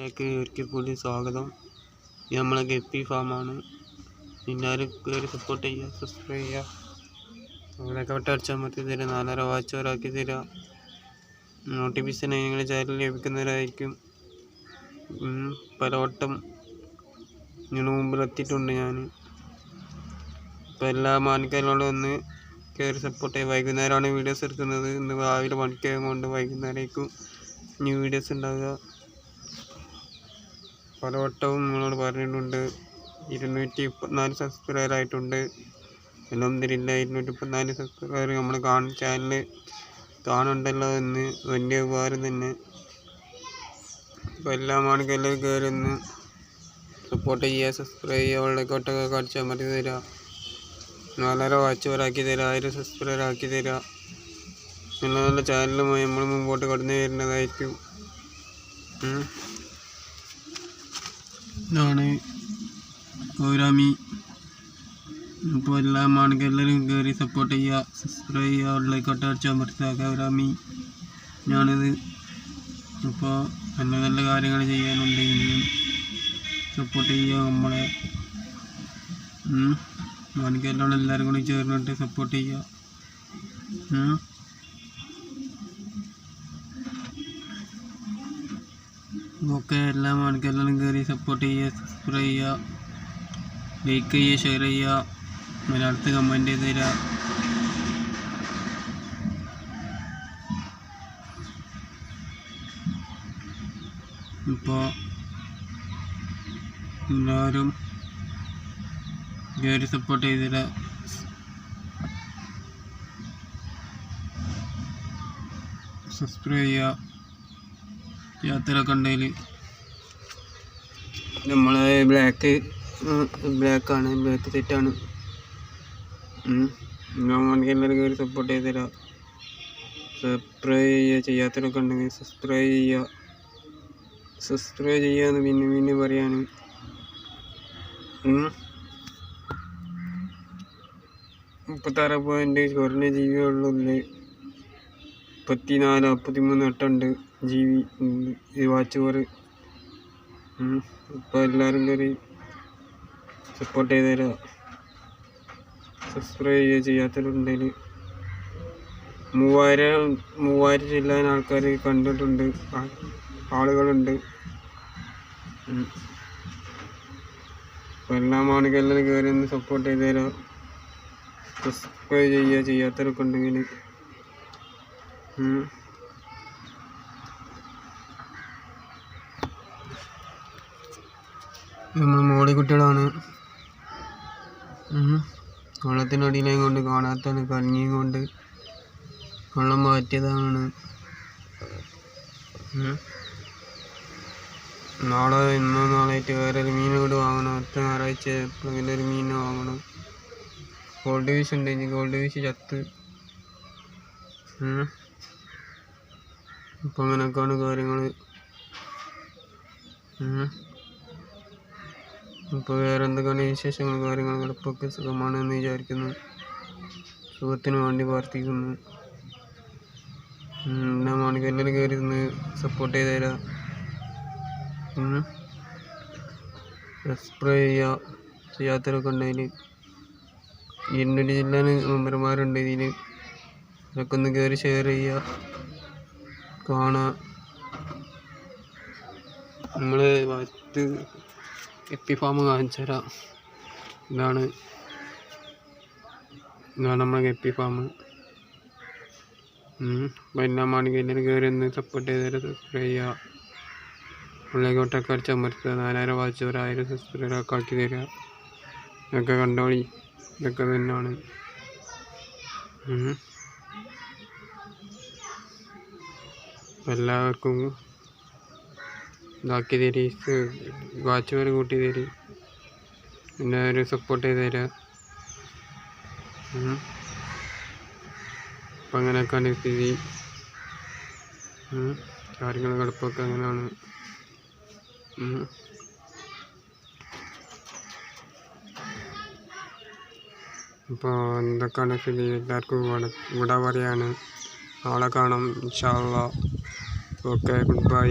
ലേക്ക് ഒരിക്കൽ കൂടി സ്വാഗതം. ഇത് നമ്മളെ ഗപ്പി ഫാമാണ്. എല്ലാവരും കയറി സപ്പോർട്ട് ചെയ്യുക, സബ്സ്ക്രൈബ് ചെയ്യുക, നമ്മളൊക്കെ അടിച്ചാൽ മതി തരാം. 4.5 വാച്ച് ആക്കി തരാം. നോട്ടിഫിക്കേഷൻ നിങ്ങളുടെ ചാനൽ ലഭിക്കുന്നവരായിരിക്കും. പലവട്ടം ഇതിനു മുമ്പിലെത്തിയിട്ടുണ്ട് ഞാൻ. ഇപ്പോൾ എല്ലാ മാനിക്കാരോടും ഒന്ന് കയറി സപ്പോർട്ട് ചെയ്യുക. വൈകുന്നേരമാണ് വീഡിയോസ് എടുക്കുന്നത്. ഇന്ന് രാവിലെ മണിക്കായം കൊണ്ട് വൈകുന്നേരമായിരിക്കും ന്യൂ വീഡിയോസ് ഉണ്ടാവുക. പലവട്ടവും നിങ്ങളോട് പറഞ്ഞിട്ടുണ്ട്. 234 സബ്സ്ക്രൈബർ ആയിട്ടുണ്ട്. അൽഹംദുലില്ലാ 234 സബ്സ്ക്രൈബർ നമ്മൾ ചാനൽ കാണുന്നുണ്ടല്ലോ എന്ന് വലിയ ഉപകാരം തന്നെ. അപ്പോൾ എല്ലാ മാണിക്കെല്ലാവരും കയറി ഒന്ന് സപ്പോർട്ട് ചെയ്യുക, സബ്സ്ക്രൈബ് ചെയ്യുക, അവളുടെ കോട്ടൊക്കെ അടിച്ചാൽ മതി തരാം. 4.5 വാച്ച് ആക്കി തരാം, 1000 സബ്സ്ക്രൈബർ ആക്കി തരാം. നല്ല നല്ല ചാനലുമായി നമ്മൾ മുമ്പോട്ട് കടന്നു വരുന്നതായിരിക്കും. ഇതാണ് ഗൗരാമി. അപ്പോൾ എല്ലാ മാണിക്കെല്ലാവരും കയറി സപ്പോർട്ട് ചെയ്യുക, സബ്സ്ക്രൈബ് ചെയ്യുക, ഉള്ളിലേക്കോട്ട് അടിച്ചാൽ മറുത്ത ഗൗരാമി ഞാനിത്. അപ്പോൾ നല്ല നല്ല കാര്യങ്ങൾ ചെയ്യാനുണ്ട്. ഇനിയും സപ്പോർട്ട് ചെയ്യുക നമ്മളെ. മാണിക്കെല്ലാം എല്ലാവരും കൂടി ചേർന്നിട്ട് സപ്പോർട്ട് ചെയ്യുക. ഓക്കെ, എല്ലാ മാണിക്കെല്ലാം കയറി സപ്പോർട്ട് ചെയ്യുക, സബ്സ്ക്രൈബ് ചെയ്യുക, ലൈക്ക് ചെയ്യുക, ഷെയർ ചെയ്യുക, മലയാളത്തിൽ കമൻറ്റ് ചെയ്ത് തരിക. ഇപ്പോൾ എല്ലാവരും കയറി സപ്പോർട്ട് ചെയ്ത് തരിക. സബ്സ്ക്രൈബ് ചെയ്യുക. യാത്രയൊക്കെ ഉണ്ടെങ്കിൽ നമ്മളെ ബ്ലാക്കാണ്, ബ്ലാക്ക് സെറ്റാണ്. എല്ലാവരും കയറി സപ്പോർട്ട് ചെയ്ത് തരാം. സബ്സ്ക്രൈബ് ചെയ്യുക. ചെയ്യാത്തവരൊക്കെ ഉണ്ടെങ്കിൽ സബ്സ്ക്രൈബ് ചെയ്യുക. സബ്സ്ക്രൈബ് ചെയ്യാന്ന് പിന്നെ പറയാണ്. മുപ്പത്താറ് പോയിന്റ് കുറഞ്ഞ ജീവികളുള്ളിൽ 34-53 നെട്ടുണ്ട് GB വാച്ച് ഓവർ. ഇപ്പോൾ എല്ലാവരും കയറി സപ്പോർട്ട് ചെയ്ത് തരാം. സബ്സ്ക്രൈബ് ചെയ്യുക. ചെയ്യാത്തവരുണ്ടെങ്കിൽ 3000 ചെല്ലാൻ ആൾക്കാർ കണ്ടിട്ടുണ്ട്, ആളുകളുണ്ട്. അപ്പോൾ എല്ലാ മാണിക്കെല്ലാം കയറി ഒന്ന് സപ്പോർട്ട് ചെയ്ത് തരാം. സബ്സ്ക്രൈബ് ചെയ്യുക. ചെയ്യാത്തവരൊക്കെ ഉണ്ടെങ്കിൽ നമ്മൾ മോളി കുട്ടികളാണ്. വെള്ളത്തിനടിയിലേയും കൊണ്ട് കാണാത്താണ്, കഞ്ഞിയും കൊണ്ട് വെള്ളം മാറ്റിയതാണ്. ഇന്നോ നാളായിട്ട് വേറൊരു മീൻ കൂടി വാങ്ങണം. ഒറ്റ ഞായറാഴ്ച എപ്പോഴെങ്കിലും ഒരു മീൻ വാങ്ങണം. ഗോൾഡ് ഫിഷ് ഉണ്ട്, ഇനി ഗോൾഡ് ഫിഷ് ചത്ത്. അപ്പോൾ അങ്ങനെയൊക്കെയാണ് കാര്യങ്ങൾ. ഇപ്പോൾ വേറെ എന്തൊക്കെയാണ് വിശേഷങ്ങൾ, കാര്യങ്ങൾ കിടപ്പൊക്കെ സുഖമാണെന്ന് വിചാരിക്കുന്നു. സുഖത്തിന് വേണ്ടി പ്രാർത്ഥിക്കുന്നു. എല്ലാ മാണിക്കെല്ലാം കയറി നിന്ന് സപ്പോർട്ട് ചെയ്ത് തരാം. സബ്സ്ക്രൈബ് ചെയ്യുക. ചെയ്യാത്തവരൊക്കെ ഉണ്ടെങ്കിൽ 2 ജില്ലയിൽ മെമ്പർമാരുണ്ട് ഇതിൽ. അതൊക്കെ ഒന്ന് കയറി ഷെയർ ചെയ്യുക, കാണുക. നമ്മൾ ഗപ്പി ഫാം കാണിച്ചു തരാം. ഇതാണ് നമ്മളെ ഗപ്പി ഫാം. അപ്പോൾ എല്ലാ മാണിക്കെല്ലാം കയറി ഒന്ന് സപ്പോർട്ട് ചെയ്ത് തരാം, സബ്സ്ക്രൈബ് ചെയ്യുക, ഉള്ളിലേക്കോട്ടൊക്കെ അടിച്ചാൽ മറുത്ത 4000 വാച്ച് 1000 സബ്സ്ക്രൈബറൊക്കെ ആക്കി തരിക. ഇതൊക്കെ കണ്ടോളി, ഇതൊക്കെ തന്നെയാണ്. എല്ലാവർക്കും ഇതാക്കി തരി, വാച്ച് വരെ കൂട്ടി തരി, എല്ലാവരും സപ്പോർട്ട് ചെയ്ത് തരിക. അപ്പം അങ്ങനെയൊക്കെയാണ് സ്ഥിതി. കാര്യങ്ങൾ കിടപ്പൊക്കെ അങ്ങനെയാണ്. അപ്പോൾ എന്തൊക്കെയാണ് സ്ഥിതി, എല്ലാവർക്കും ഇവിടെ പറയാണ്. നാളെ കാണാം ഇൻഷാ അല്ലാഹ്. Okay, good bye.